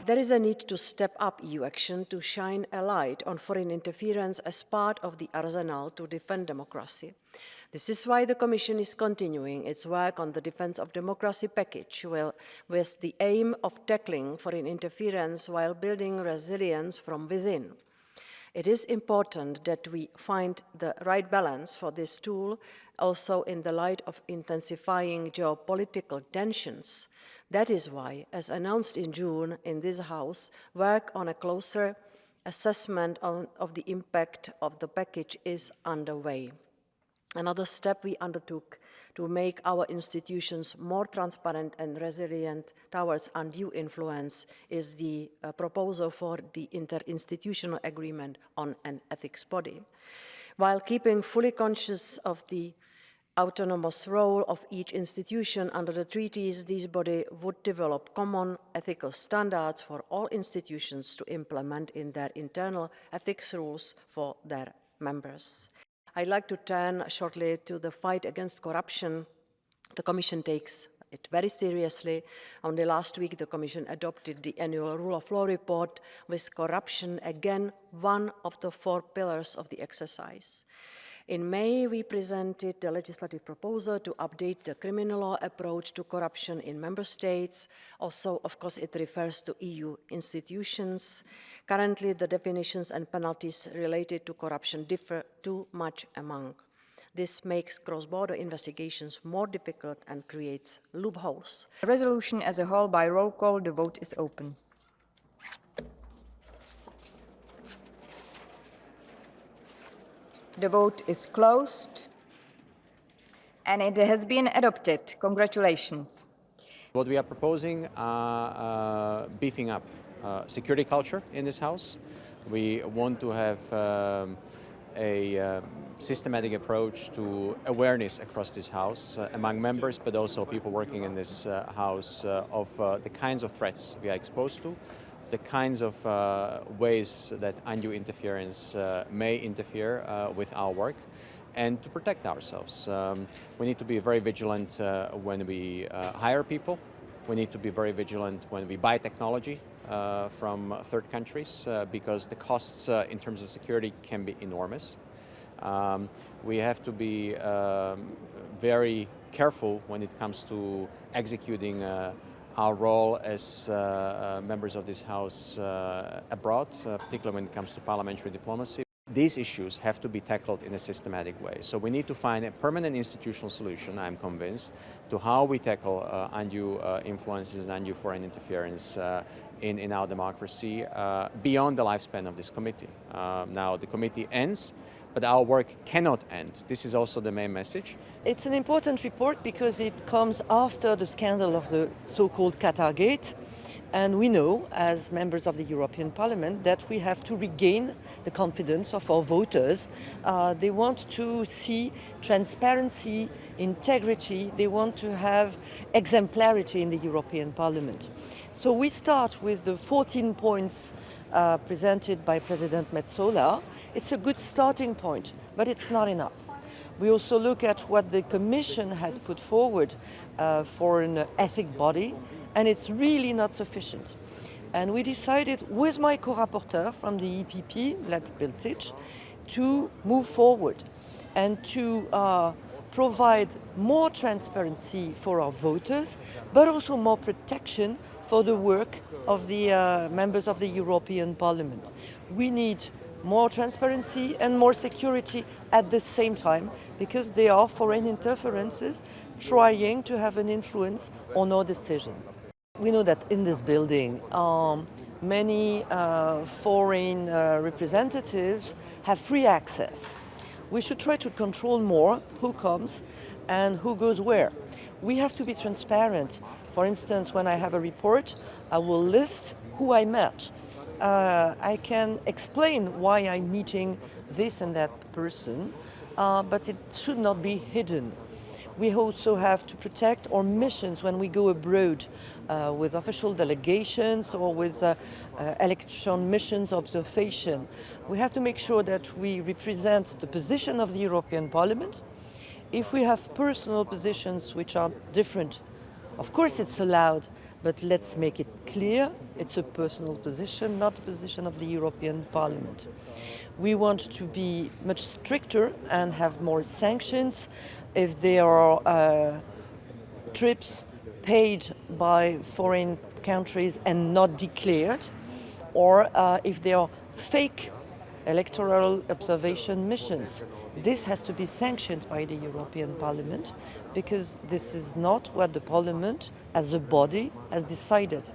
There is a need to step up EU action to shine a light on foreign interference as part of the arsenal to defend democracy. This is why the Commission is continuing its work on the Defence of Democracy package with the aim of tackling foreign interference while building resilience from within. It is important that we find the right balance for this tool, also in the light of intensifying geopolitical tensions. That is why, as announced in June in this House, work on a closer assessment of the impact of the package is underway. Another step we undertook to make our institutions more transparent and resilient towards undue influence is the proposal for the interinstitutional agreement on an ethics body. While keeping fully conscious of the autonomous role of each institution under the treaties, this body would develop common ethical standards for all institutions to implement in their internal ethics rules for their members. I'd like to turn shortly to the fight against corruption. The Commission takes it very seriously. Only last week, the Commission adopted the annual Rule of Law report, with corruption again one of the 4 pillars of the exercise. In May, we presented the legislative proposal to update the criminal law approach to corruption in member states. Also, of course, it refers to EU institutions. Currently, the definitions and penalties related to corruption differ too much among. This makes cross-border investigations more difficult and creates loopholes. The resolution as a whole by roll call, the vote is open. The vote is closed, and it has been adopted. Congratulations. What we are proposing, beefing up security culture in this House. We want to have a systematic approach to awareness across this House among members, but also people working in this House of the kinds of threats we are exposed to, the kinds of ways that undue interference may interfere with our work, and to protect ourselves. We need to be very vigilant when we hire people. We need to be very vigilant when we buy technology from third countries because the costs in terms of security can be enormous. We have to be very careful when it comes to executing our role as members of this House abroad, particularly when it comes to parliamentary diplomacy. These issues have to be tackled in a systematic way. So we need to find a permanent institutional solution, I'm convinced, to how we tackle undue influences and undue foreign interference in our democracy beyond the lifespan of this committee. Now the committee ends, but our work cannot end. This is also the main message. It's an important report because it comes after the scandal of the so-called Qatar Gate. And we know, as members of the European Parliament, that we have to regain the confidence of our voters. They want to see transparency, integrity. They want to have exemplarity in the European Parliament. So we start with the 14 points presented by President Metsola. It's a good starting point, but it's not enough. We also look at what the Commission has put forward for an ethic body, and it's really not sufficient. And we decided with my co-rapporteur from the EPP, Vladimír BILČÍK, to move forward and to provide more transparency for our voters, but also more protection for the work of the members of the European Parliament. We need more transparency and more security at the same time, because there are foreign interferences trying to have an influence on our decision. We know that in this building, many foreign representatives have free access. We should try to control more who comes and who goes where. We have to be transparent. For instance, when I have a report, I will list who I met. I can explain why I'm meeting this and that person, but it should not be hidden. We also have to protect our missions when we go abroad with official delegations or with election missions observation. We have to make sure that we represent the position of the European Parliament. If we have personal positions which are different, of course it's allowed, But let's make it clear, it's a personal position, not the position of the European Parliament. We want to be much stricter and have more sanctions if there are trips paid by foreign countries and not declared, or if there are fake electoral observation missions. This has to be sanctioned by the European Parliament, because this is not what the Parliament as a body has decided.